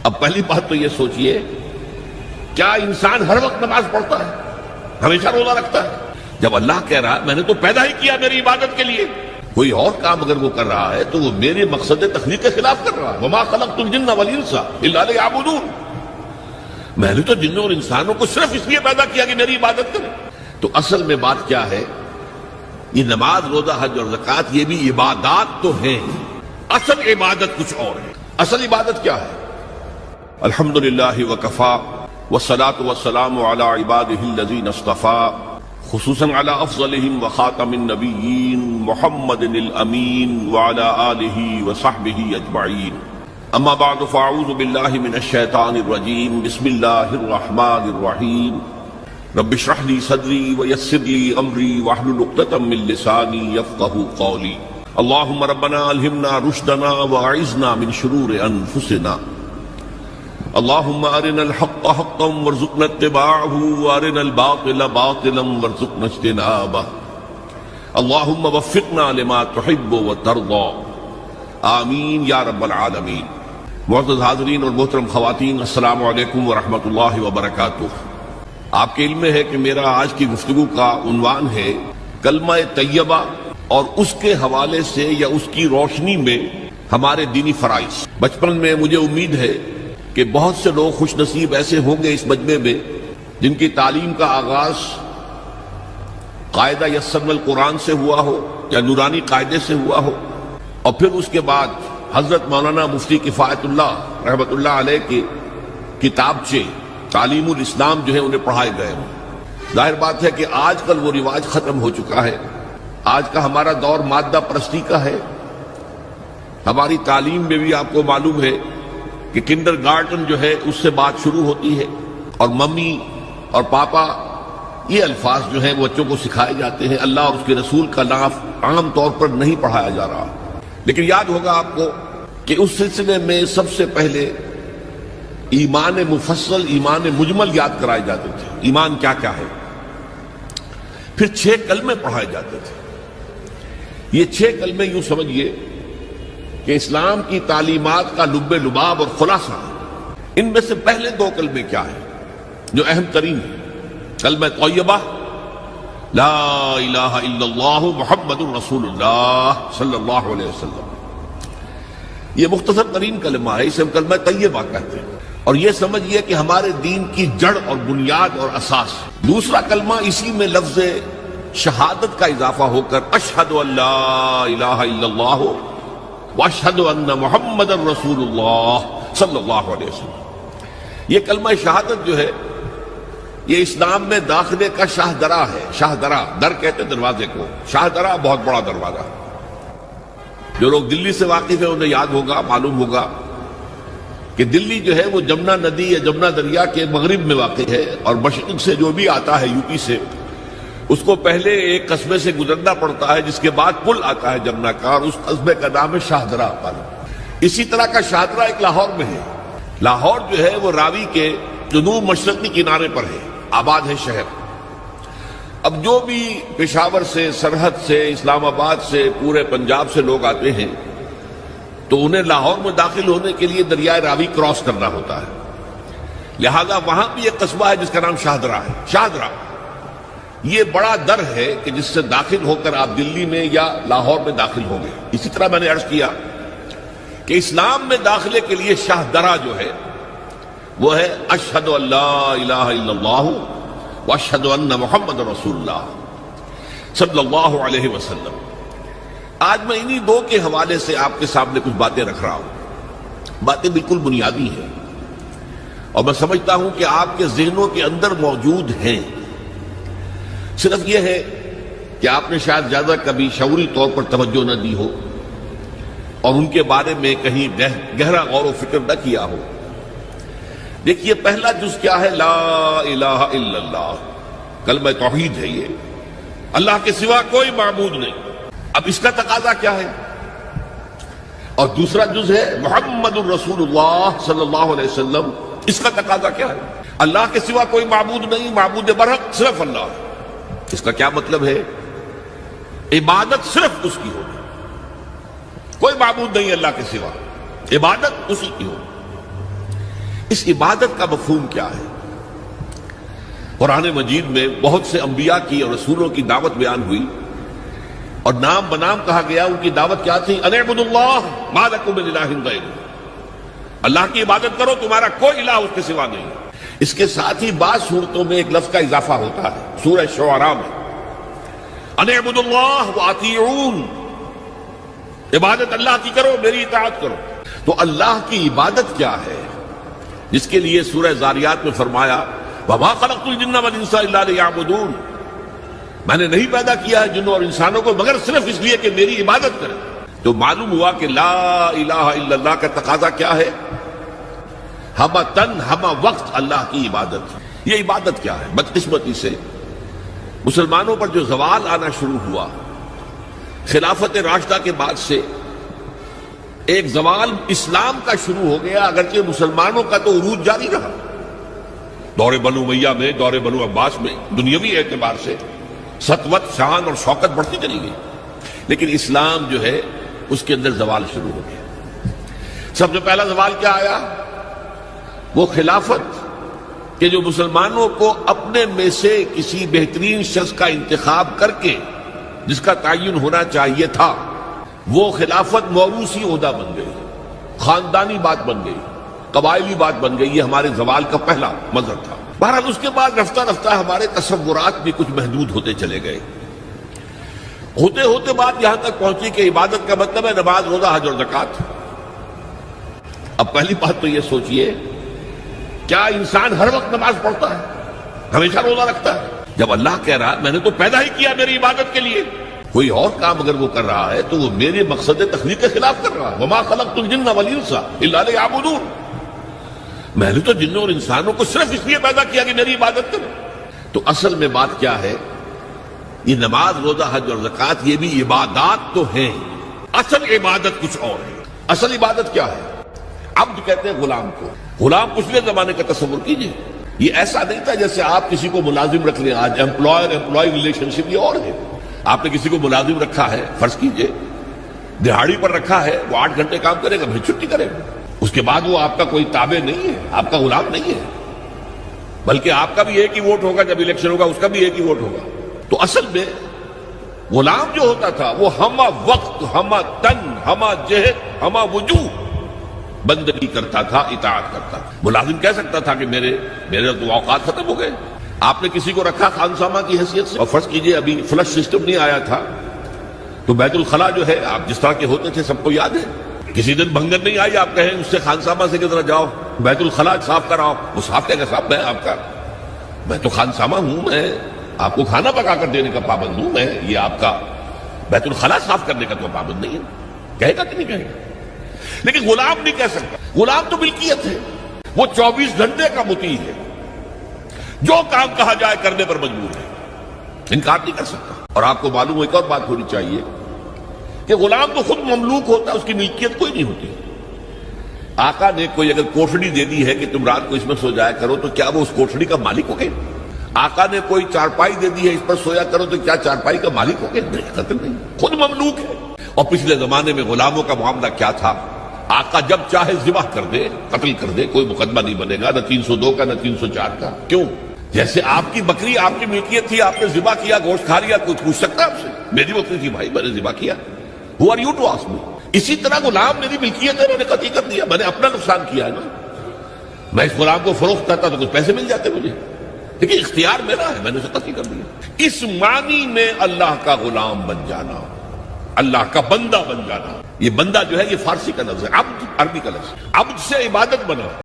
اب پہلی بات تو یہ سوچئے، کیا انسان ہر وقت نماز پڑھتا ہے، ہمیشہ روزہ رکھتا ہے؟ جب اللہ کہہ رہا ہے میں نے تو پیدا ہی کیا میری عبادت کے لیے، کوئی اور کام اگر وہ کر رہا ہے تو وہ میرے مقصد تخلیق کے خلاف کر رہا ہے۔ وما خلقت الجن والانس الا لیعبدون، میں نے تو جنوں اور انسانوں کو صرف اس لیے پیدا کیا کہ میری عبادت کریں۔ تو اصل میں بات کیا ہے، یہ نماز، روزہ، حج اور زکوٰۃ یہ بھی عبادات تو ہیں، اصل عبادت کچھ اور ہے۔ اصل عبادت کیا ہے؟ الحمدللہ وکفا والصلاۃ والسلام علی عبادہ الذین اصطفیٰ، خصوصاً علی افضلہم وخاتم النبیین محمد الامین وعلی آلہ وصحبہ اجمعین، اما بعد فاعوذ باللہ من الشیطان الرجیم، بسم اللہ الرحمن الرحیم، رب اشرح لی صدری ویسر لی امری واحلل عقدۃ من لسانی یفقہوا قولی، اللہم ربنا الہمنا رشدنا واعذنا من شرور انفسنا، اللہم ارنا الحق حقا وارزقنا اتباعہ وارنا الباطل باطلا وارزقنا اجتنابہ، اللہم وفقنا لما تحب وترضى، آمین یا رب العالمین۔ معزز حاضرین اور محترم خواتین، السلام علیکم ورحمۃ اللہ وبرکاتہ۔ آپ کے علم میں ہے کہ میرا آج کی گفتگو کا عنوان ہے کلمہ طیبہ اور اس کے حوالے سے یا اس کی روشنی میں ہمارے دینی فرائض۔ بچپن میں مجھے امید ہے کہ بہت سے لوگ خوش نصیب ایسے ہوں گے اس مجمع میں جن کی تعلیم کا آغاز قاعدہ یسرنا القرآن سے ہوا ہو یا نورانی قاعدے سے ہوا ہو، اور پھر اس کے بعد حضرت مولانا مفتی کفایت اللہ رحمۃ اللہ علیہ کے کتابچے تعلیم الاسلام جو ہے انہیں پڑھائے گئے ہوں۔ ظاہر بات ہے کہ آج کل وہ رواج ختم ہو چکا ہے، آج کا ہمارا دور مادہ پرستی کا ہے۔ ہماری تعلیم میں بھی آپ کو معلوم ہے کہ کنڈر گارڈن جو ہے اس سے بات شروع ہوتی ہے، اور ممی اور پاپا یہ الفاظ جو ہیں وہ بچوں کو سکھائے جاتے ہیں، اللہ اور اس کے رسول کا نام عام طور پر نہیں پڑھایا جا رہا۔ لیکن یاد ہوگا آپ کو کہ اس سلسلے میں سب سے پہلے ایمان مفصل، ایمان مجمل یاد کرائے جاتے تھے، ایمان کیا کیا ہے، پھر 6 کلمے پڑھائے جاتے تھے۔ یہ 6 کلمے یوں سمجھیے کہ اسلام کی تعلیمات کا لب لباب اور خلاصہ۔ ان میں سے پہلے 2 کلمے کیا ہیں جو اہم ترین ہیں؟ کلمہ طیبہ، لا الہ الا اللہ محمد الرسول اللہ صلی اللہ علیہ وسلم، یہ مختصر ترین کلمہ ہے، اسے ہم کلمہ طیبہ کہتے ہیں، اور یہ سمجھیے کہ ہمارے دین کی جڑ اور بنیاد اور اساس۔ دوسرا کلمہ اسی میں لفظ شہادت کا اضافہ ہو کر اشہد ان لا الہ الا اللہ واشہد ان محمد الرسول اللہ صلی اللہ علیہ وسلم۔ یہ کلمہ شہادت جو ہے یہ اسلام میں داخلے کا شاہ درا ہے۔ شاہ درا، در کہتے ہیں دروازے کو، شاہ درا بہت بڑا دروازہ۔ جو لوگ دلی سے واقف ہیں انہیں یاد ہوگا، معلوم ہوگا کہ دلی جو ہے وہ جمنا ندی یا جمنا دریا کے مغرب میں واقع ہے، اور مشرق سے جو بھی آتا ہے یو پی سے، اس کو پہلے ایک قصبے سے گزرنا پڑتا ہے جس کے بعد پل آتا ہے جمنا کا، اور اس قصبے کا نام ہے شاہ درا۔ اسی طرح کا شاہ درا ایک لاہور میں ہے۔ لاہور جو ہے وہ راوی کے جنوب مشرقی کنارے پر ہے، آباد ہے شہر۔ اب جو بھی پشاور سے، سرحد سے، اسلام آباد سے، پورے پنجاب سے لوگ آتے ہیں تو انہیں لاہور میں داخل ہونے کے لیے دریائے راوی کراس کرنا ہوتا ہے، لہذا وہاں بھی ایک قصبہ ہے جس کا نام شاہ درا ہے۔ شاہ درا یہ بڑا در ہے کہ جس سے داخل ہو کر آپ دلی میں یا لاہور میں داخل ہوں گے۔ اسی طرح میں نے عرض کیا کہ اسلام میں داخلے کے لیے شاہ درا جو ہے وہ ہے اشہد ان لا الہ الا اللہ واشہد ان محمد رسول اللہ صلی اللہ علیہ وسلم۔ آج میں انہی 2 کے حوالے سے آپ کے سامنے کچھ باتیں رکھ رہا ہوں۔ باتیں بالکل بنیادی ہیں اور میں سمجھتا ہوں کہ آپ کے ذہنوں کے اندر موجود ہیں، صرف یہ ہے کہ آپ نے شاید زیادہ کبھی شعوری طور پر توجہ نہ دی ہو اور ان کے بارے میں کہیں گہرا غور و فکر نہ کیا ہو۔ دیکھیے پہلا جز کیا ہے؟ لا الہ الا اللہ، کلمہ توحید ہے یہ، اللہ کے سوا کوئی معبود نہیں۔ اب اس کا تقاضا کیا ہے؟ اور دوسرا جز ہے محمد الرسول اللہ صلی اللہ علیہ وسلم، اس کا تقاضا کیا ہے؟ اللہ کے سوا کوئی معبود نہیں، معبود برحق صرف اللہ ہے۔ اس کا کیا مطلب ہے؟ عبادت صرف اس کی ہوگی، کوئی معبود نہیں اللہ کے سوا، عبادت اسی کی ہوگی۔ اس عبادت کا مفہوم کیا ہے؟ قرآن مجید میں بہت سے انبیاء کی اور رسولوں کی دعوت بیان ہوئی اور نام بنام کہا گیا. ان کی دعوت کیا تھی؟ ان اعبدوا اللہ ما لکم من الہ غیرہ، اللہ کی عبادت کرو، تمہارا کوئی الہ اس کے سوا نہیں. اس کے ساتھ ہی بعض صورتوں میں ایک لفظ کا اضافہ ہوتا ہے. سورہ شعراء میں ان اعبدوا اللہ واطیعون، عبادت اللہ کی کرو، میری اطاعت کرو. تو اللہ کی عبادت کیا ہے؟ جس کے لیے سورہ زاریات میں فرمایا وما خلقت الجن والانس الا لیعبدون، میں نے نہیں پیدا کیا ہے جنوں اور انسانوں کو مگر صرف اس لیے کہ میری عبادت کریں. تو معلوم ہوا کہ لا الہ الا اللہ کا تقاضا کیا ہے؟ ہمہ تن ہمہ وقت اللہ کی عبادت. یہ عبادت کیا ہے؟ بدقسمتی سے مسلمانوں پر جو زوال آنا شروع ہوا خلافت راشدہ کے بعد سے، ایک زوال اسلام کا شروع ہو گیا، اگرچہ مسلمانوں کا تو عروج جاری رہا. دور بنو امیہ میں، دور بنو عباس میں دنیاوی اعتبار سے سطوت، شان اور شوکت بڑھتی چلی گئی، لیکن اسلام جو ہے اس کے اندر زوال شروع ہو گیا. سب سے پہلا زوال کیا آیا؟ وہ خلافت کہ جو مسلمانوں کو اپنے میں سے کسی بہترین شخص کا انتخاب کر کے جس کا تعین ہونا چاہیے تھا، وہ خلافت موروثی عہدہ بن گئی، خاندانی بات بن گئی، قبائلی بات بن گئی. یہ ہمارے زوال کا پہلا منظر تھا. بہرحال اس کے بعد رفتہ رفتہ ہمارے تصورات بھی کچھ محدود ہوتے چلے گئے. ہوتے ہوتے بات یہاں تک پہنچی کہ عبادت کا مطلب ہے نماز، روزہ، حج اور زکوٰۃ. اب پہلی بات تو یہ سوچئے، کیا انسان ہر وقت نماز پڑھتا ہے، ہمیشہ روزہ رکھتا ہے؟ جب اللہ کہہ رہا میں نے تو پیدا ہی کیا میری عبادت کے لیے، کوئی اور کام اگر وہ کر رہا ہے تو وہ میرے مقصد تخلیق کے خلاف کر رہا ہے. وما خلقت الجن والانس الا لیعبدون، میں نے تو جنوں اور انسانوں کو صرف اس لیے پیدا کیا کہ میری عبادت کریں. تو اصل میں بات کیا ہے؟ یہ نماز، روزہ، حج اور زکوٰۃ یہ بھی عبادات تو ہیں، اصل عبادت کچھ اور ہے. اصل عبادت کیا ہے؟ عبد کہتے ہیں غلام کو. غلام پچھلے زمانے کا تصور کیجئے، یہ ایسا نہیں تھا جیسے آپ کسی کو ملازم رکھ لیں. آج امپلائر ریلیشن شپ یہ اور ہے. آپ نے کسی کو ملازم رکھا ہے، فرض کیجئے دہاڑی پر رکھا ہے، وہ 8 گھنٹے کام کرے گا، پھر چھٹی کرے گا. اس کے بعد وہ آپ کا کوئی تابع نہیں ہے، آپ کا غلام نہیں ہے، بلکہ آپ کا بھی ایک ہی ووٹ ہوگا. جب الیکشن ہوگا اس کا بھی ایک ہی ووٹ ہوگا. تو اصل میں غلام جو ہوتا تھا وہ ہمہ وقت، ہمہ تن، ہمہ جہد، ہمہ وجوہ بندگی کرتا تھا، اطاعت کرتا تھا. ملازم کہہ سکتا تھا کہ میرے تو اوقات ختم ہو گئے. آپ نے کسی کو رکھا خانسامہ کی حیثیت سے، اور فرض کیجئے ابھی فلش سسٹم نہیں آیا تھا تو بیت الخلاء جو ہے آپ جس طرح کے ہوتے تھے سب کو یاد ہے. کسی دن بھنگن نہیں آئی، آپ کہیں اس سے خانسامہ سے کہ ذرا جاؤ بیت الخلاء صاف کراؤ، وہ صاف کہے گا صاحب میں تو خانسامہ ہوں، میں آپ کو کھانا پکا کر دینے کا پابند ہوں، میں یہ آپ کا بیت الخلاء صاف کرنے کا تو پابند نہیں ہے. کہے گا کہ نہیں کہے گا؟ لیکن غلام نہیں کہہ سکتا. غلام تو ملکیت ہے، وہ 24 گھنٹے کا مطیع ہے، جو کام کہا جائے کرنے پر مجبور ہے، انکار نہیں کر سکتا. اور آپ کو معلوم ہو ایک اور بات ہونی چاہیے کہ غلام تو خود مملوک ہوتا ہے، اس کی ملکیت کوئی نہیں ہوتی. آقا نے کوئی اگر کوٹھڑی دے دی ہے کہ تم رات کو اس میں سو جایا کرو تو کیا وہ اس کوٹھڑی کا مالک ہو گئے؟ آقا نے کوئی چارپائی دے دی ہے اس پر سویا کرو تو کیا چارپائی کا مالک ہو گئے؟ نہیں، قتل نہیں، خود مملوک ہے. اور پچھلے زمانے میں غلاموں کا معاملہ کیا تھا؟ آقا جب چاہے ذبح کر دے، قتل کر دے، کوئی مقدمہ نہیں بنے گا، نہ 302 کا نہ 304 کا. کیوں؟ جیسے آپ کی بکری آپ کی ملکیت تھی، آپ نے ذبح کیا، گوشت کھا لیا، کوئی پوچھ سکتا آپ سے؟ میری بکری تھی بھائی، میں نے ذبح کیا. Who are you to ask me؟ اسی طرح غلام میری ملکیت ہے، میں نے قتل کر دیا، میں نے اپنا نقصان کیا ہے نا. میں اس غلام کو فروخت کرتا تو کچھ پیسے مل جاتے مجھے، لیکن اختیار میرا ہے، میں نے اسے قتل کر دیا. اس معنی میں اللہ کا غلام بن جانا، اللہ کا بندہ بن جانا. یہ بندہ جو ہے یہ فارسی کا لفظ ہے، عبد عربی کا لفظ. عبد سے عبادت بنا.